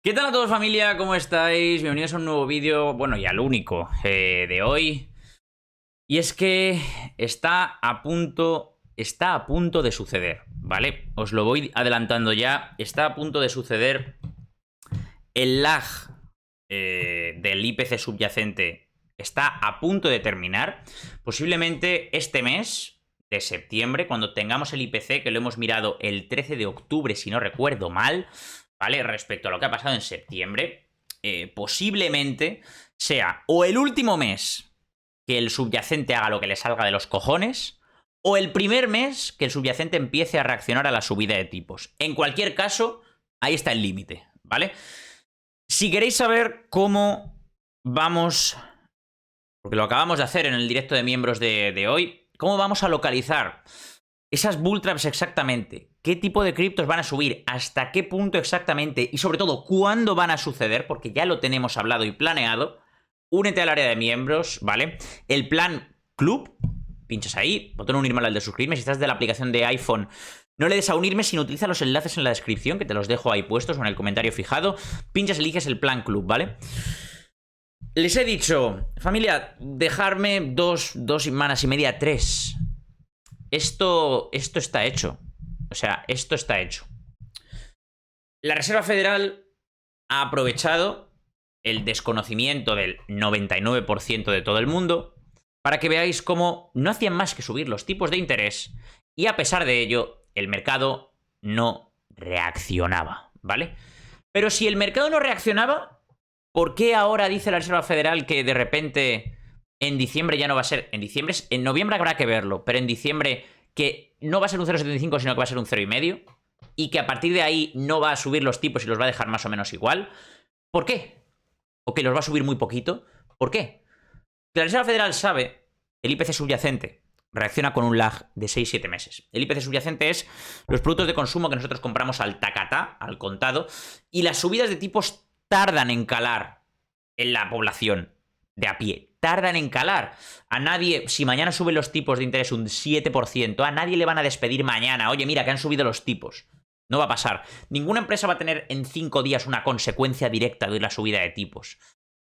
¿Qué tal a todos, familia? ¿Cómo estáis? Bienvenidos a un nuevo vídeo, bueno, y al único de hoy. Y es que está a punto de suceder, ¿vale? Os lo voy adelantando ya. Está a punto de suceder el lag del IPC subyacente. Está a punto de terminar. Posiblemente este mes de septiembre, cuando tengamos el IPC, que lo hemos mirado el 13 de octubre, si no recuerdo mal, ¿vale? Respecto a lo que ha pasado en septiembre, posiblemente sea o el último mes que el subyacente haga lo que le salga de los cojones, o el primer mes que el subyacente empiece a reaccionar a la subida de tipos. En cualquier caso, ahí está el límite, ¿vale? Si queréis saber cómo vamos, porque lo acabamos de hacer en el directo de miembros de hoy, cómo vamos a localizar esas bull traps exactamente, qué tipo de criptos van a subir, hasta qué punto exactamente y sobre todo cuándo van a suceder, porque ya lo tenemos hablado y planeado, únete al área de miembros, ¿vale? El plan club, pinchas ahí, botón unirme al de suscribirme. Si estás de la aplicación de iPhone, no le des a unirme, sino utiliza los enlaces en la descripción, que te los dejo ahí puestos o en el comentario fijado. Pinchas, eliges el plan club, ¿vale? Les he dicho, familia, dejarme dos semanas y media, 3. Esto está hecho. O sea, esto está hecho. La Reserva Federal ha aprovechado el desconocimiento del 99% de todo el mundo para que veáis cómo no hacían más que subir los tipos de interés y a pesar de ello el mercado no reaccionaba, ¿vale? Pero si el mercado no reaccionaba, ¿por qué ahora dice la Reserva Federal que de repente en diciembre ya no va a ser? En noviembre habrá que verlo, pero en diciembre que no va a ser un 0,75 sino que va a ser un 0,5 y que a partir de ahí no va a subir los tipos y los va a dejar más o menos igual. ¿Por qué? ¿O que los va a subir muy poquito? ¿Por qué? La Reserva Federal sabe, el IPC subyacente reacciona con un lag de 6-7 meses. El IPC subyacente es los productos de consumo que nosotros compramos al tacatá, al contado, y las subidas de tipos tardan en calar en la población de a pie. Tardan en calar. A nadie, si mañana suben los tipos de interés un 7%, a nadie le van a despedir mañana. Oye, mira, que han subido los tipos. No va a pasar. Ninguna empresa va a tener en 5 días una consecuencia directa de la subida de tipos.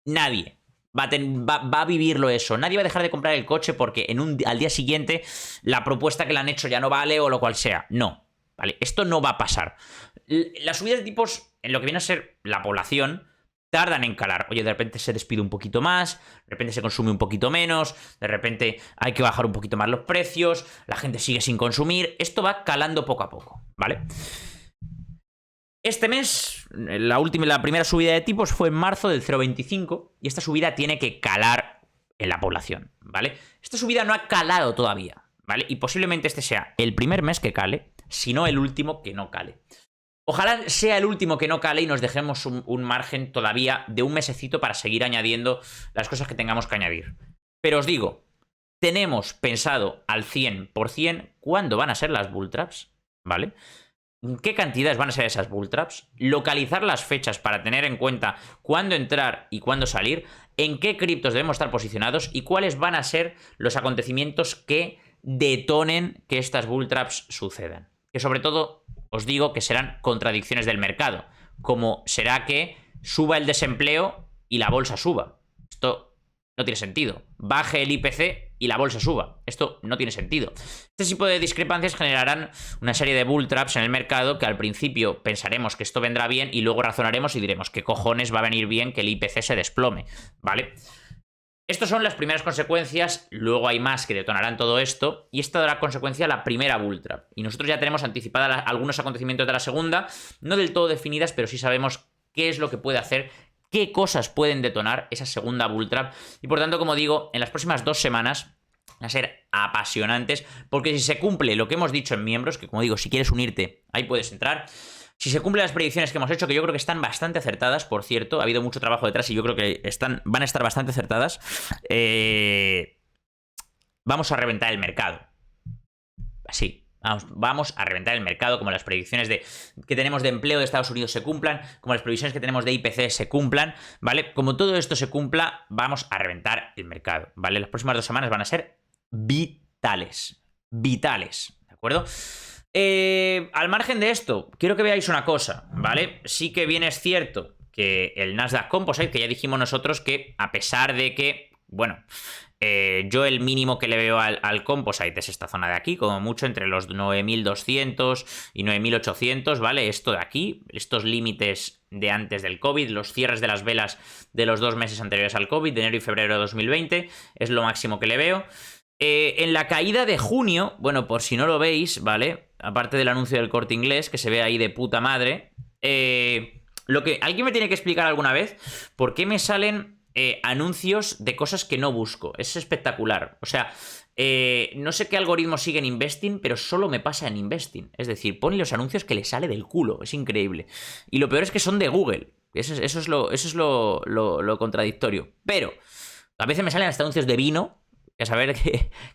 Nadie. Va a vivirlo eso. Nadie va a dejar de comprar el coche porque al día siguiente la propuesta que le han hecho ya no vale o lo cual sea. No. ¿Vale? Esto no va a pasar. Las subidas de tipos, en lo que viene a ser la población, tardan en calar. Oye, de repente se despide un poquito más, de repente se consume un poquito menos, de repente hay que bajar un poquito más los precios, la gente sigue sin consumir. Esto va calando poco a poco, ¿vale? Este mes, la primera subida de tipos fue en marzo del 0,25 y esta subida tiene que calar en la población, ¿vale? Esta subida no ha calado todavía, ¿vale? Y posiblemente este sea el primer mes que cale, si no el último que no cale. Ojalá sea el último que no cale y nos dejemos un margen todavía de un mesecito para seguir añadiendo las cosas que tengamos que añadir. Pero os digo, tenemos pensado al 100% cuándo van a ser las bull traps, ¿vale? ¿Qué cantidades van a ser esas bull traps? Localizar las fechas para tener en cuenta cuándo entrar y cuándo salir, en qué criptos debemos estar posicionados y cuáles van a ser los acontecimientos que detonen que estas bull traps sucedan. Que sobre todo os digo que serán contradicciones del mercado, como será que suba el desempleo y la bolsa suba. Esto no tiene sentido. Baje el IPC y la bolsa suba. Esto no tiene sentido. Este tipo de discrepancias generarán una serie de bull traps en el mercado que al principio pensaremos que esto vendrá bien y luego razonaremos y diremos ¿qué cojones va a venir bien que el IPC se desplome? ¿Vale? Estas son las primeras consecuencias, luego hay más que detonarán todo esto, y esta dará consecuencia a la primera bull trap. Y nosotros ya tenemos anticipadas algunos acontecimientos de la segunda, no del todo definidas, pero sí sabemos qué es lo que puede hacer, qué cosas pueden detonar esa segunda bull trap. Y por tanto, como digo, en las próximas 2 semanas van a ser apasionantes, porque si se cumple lo que hemos dicho en miembros, que como digo, si quieres unirte, ahí puedes entrar. Si se cumplen las predicciones que hemos hecho, que yo creo que están bastante acertadas, por cierto, ha habido mucho trabajo detrás y yo creo que van a estar bastante acertadas, vamos a reventar el mercado. Así, vamos a reventar el mercado, como las predicciones que tenemos de empleo de Estados Unidos se cumplan, como las previsiones que tenemos de IPC se cumplan, ¿vale? Como todo esto se cumpla, vamos a reventar el mercado, ¿vale? Las próximas 2 semanas van a ser vitales, ¿de acuerdo? Al margen de esto, quiero que veáis una cosa, ¿vale? Sí que bien es cierto que el Nasdaq Composite, que ya dijimos nosotros que a pesar de que, bueno, yo el mínimo que le veo al Composite es esta zona de aquí, como mucho entre los 9.200 y 9.800, ¿vale? Esto de aquí, estos límites de antes del COVID, los cierres de las velas de los 2 meses anteriores al COVID, de enero y febrero de 2020, es lo máximo que le veo. En la caída de junio, bueno, por si no lo veis, ¿vale? Aparte del anuncio del Corte Inglés, que se ve ahí de puta madre, lo que alguien me tiene que explicar alguna vez, ¿por qué me salen anuncios de cosas que no busco? Es espectacular. O sea, no sé qué algoritmo sigue en Investing, pero solo me pasa en Investing. Es decir, pone los anuncios que le sale del culo. Es increíble. Y lo peor es que son de Google. Eso es lo contradictorio. Pero a veces me salen hasta anuncios de vino, que a saber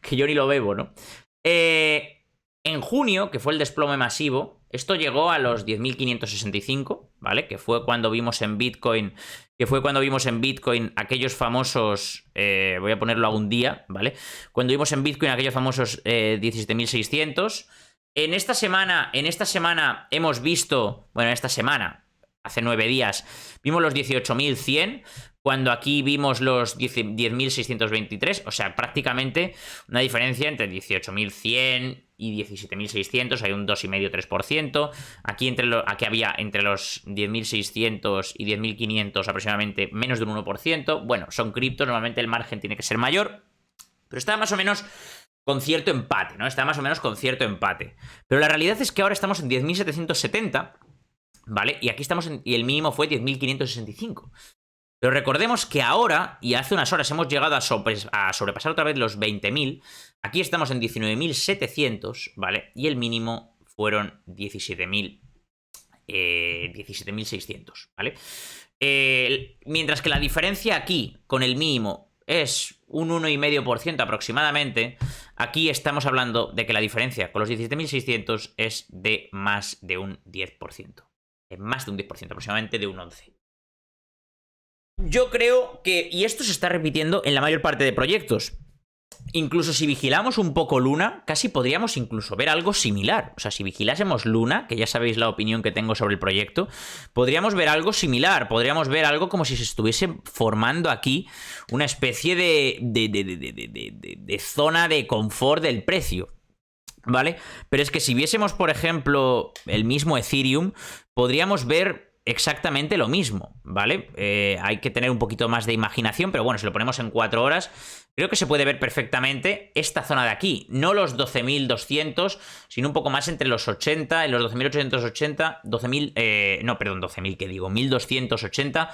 que yo ni lo bebo, ¿no? En junio, que fue el desplome masivo, esto llegó a los 10.565, ¿vale? Que fue cuando vimos en Bitcoin aquellos famosos, voy a ponerlo a un día, ¿vale? Cuando vimos en Bitcoin aquellos famosos 17.600. En esta semana hemos visto, bueno, hace 9 días, vimos los 18.100, cuando aquí vimos los 10.623, o sea, prácticamente una diferencia entre 18.100 y 17.600, hay un 2,5-3%. Aquí había entre los 10.600 y 10.500 aproximadamente menos de un 1%. Bueno, son criptos, normalmente el margen tiene que ser mayor, pero está más o menos con cierto empate, ¿no? Pero la realidad es que ahora estamos en 10.770, ¿vale? Y aquí y el mínimo fue 10.565. Pero recordemos que ahora, y hace unas horas, hemos llegado a sobrepasar otra vez los 20.000. Aquí estamos en 19.700, ¿vale? Y el mínimo fueron 17.600, ¿vale? Mientras que la diferencia aquí con el mínimo es un 1,5% aproximadamente, aquí estamos hablando de que la diferencia con los 17.600 es de más de un 10%. Más de un 10%, aproximadamente de un 11%. Yo creo que, y esto se está repitiendo en la mayor parte de proyectos, incluso si vigilamos un poco Luna, casi podríamos incluso ver algo similar. O sea, si vigilásemos Luna, que ya sabéis la opinión que tengo sobre el proyecto, podríamos ver algo similar, podríamos ver algo como si se estuviese formando aquí una especie de zona de confort del precio, ¿vale? Pero es que si viésemos, por ejemplo, el mismo Ethereum, podríamos ver exactamente lo mismo, ¿vale? Hay que tener un poquito más de imaginación, pero bueno, si lo ponemos en 4 horas, creo que se puede ver perfectamente esta zona de aquí. No los 12.200, sino un poco más entre los 80, en los 12.880, 12.000, ¿qué digo? 1.280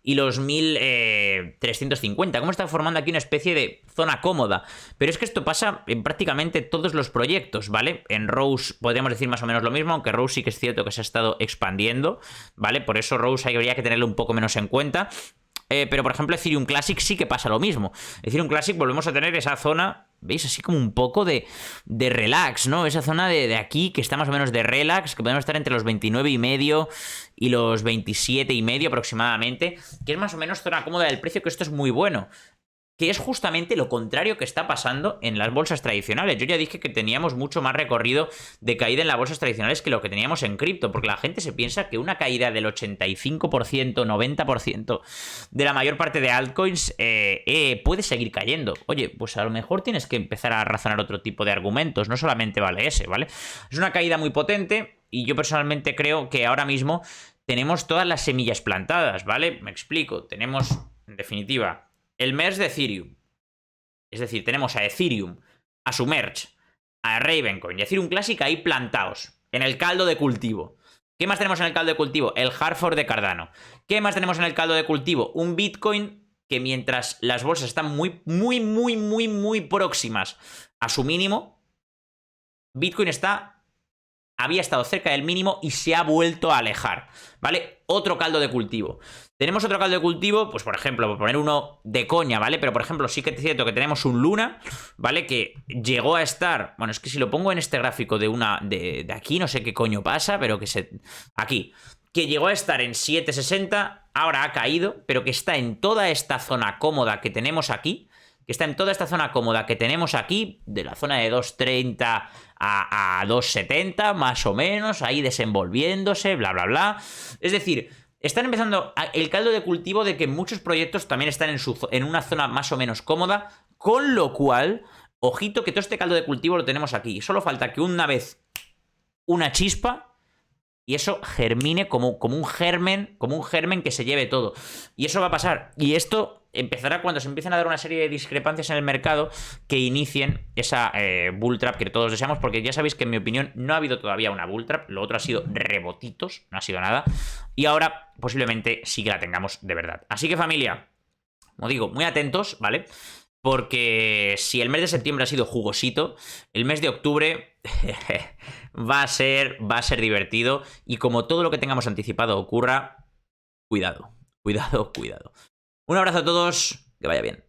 y los 1.350. ¿Cómo está formando aquí una especie de zona cómoda? Pero es que esto pasa en prácticamente todos los proyectos, ¿vale? En Rose podríamos decir más o menos lo mismo, aunque Rose sí que es cierto que se ha estado expandiendo, ¿vale? Por eso Rose habría que tenerlo un poco menos en cuenta. Pero por ejemplo Ethereum Classic sí que pasa lo mismo. Ethereum Classic volvemos a tener esa zona, ¿veis? Así como un poco de relax, ¿no? Esa zona de aquí que está más o menos de relax, que podemos estar entre los 29,5 y los 27,5 aproximadamente, que es más o menos zona cómoda del precio, que esto es muy bueno. Que es justamente lo contrario que está pasando en las bolsas tradicionales. Yo ya dije que teníamos mucho más recorrido de caída en las bolsas tradicionales que lo que teníamos en cripto, porque la gente se piensa que una caída del 85%, 90% de la mayor parte de altcoins puede seguir cayendo. Oye, pues a lo mejor tienes que empezar a razonar otro tipo de argumentos, no solamente vale ese, ¿vale? Es una caída muy potente y yo personalmente creo que ahora mismo tenemos todas las semillas plantadas, ¿vale? Me explico. Tenemos, en definitiva, el merge de Ethereum. Es decir, tenemos a Ethereum, a su merge, a Ravencoin y a Ethereum Classic ahí plantados, en el caldo de cultivo. ¿Qué más tenemos en el caldo de cultivo? El hard fork de Cardano. ¿Qué más tenemos en el caldo de cultivo? Un Bitcoin que mientras las bolsas están muy próximas a su mínimo, Bitcoin había estado cerca del mínimo y se ha vuelto a alejar, ¿vale? Otro caldo de cultivo. Tenemos otro caldo de cultivo, pues por ejemplo, por poner uno de coña, ¿vale? Pero por ejemplo, sí que es cierto que tenemos un Luna, ¿vale? Que llegó a estar, bueno, es que si lo pongo en este gráfico de aquí, no sé qué coño pasa, pero aquí, que llegó a estar en 7.60, ahora ha caído, pero que está en toda esta zona cómoda que tenemos aquí, de la zona de 2.30 a 2.70, más o menos, ahí desenvolviéndose, bla, bla, bla. Es decir, están empezando el caldo de cultivo de que muchos proyectos también están en una zona más o menos cómoda, con lo cual, ojito que todo este caldo de cultivo lo tenemos aquí. Solo falta que una vez una chispa y eso germine como un germen que se lleve todo. Y eso va a pasar. Y esto empezará cuando se empiecen a dar una serie de discrepancias en el mercado que inicien esa bull trap que todos deseamos, porque ya sabéis que en mi opinión no ha habido todavía una bull trap, lo otro ha sido rebotitos, no ha sido nada, y ahora posiblemente sí que la tengamos de verdad. Así que familia, como digo, muy atentos, ¿vale? Porque si el mes de septiembre ha sido jugosito, el mes de octubre va a ser divertido. Y como todo lo que tengamos anticipado ocurra, cuidado, cuidado, cuidado. Un abrazo a todos, que vaya bien.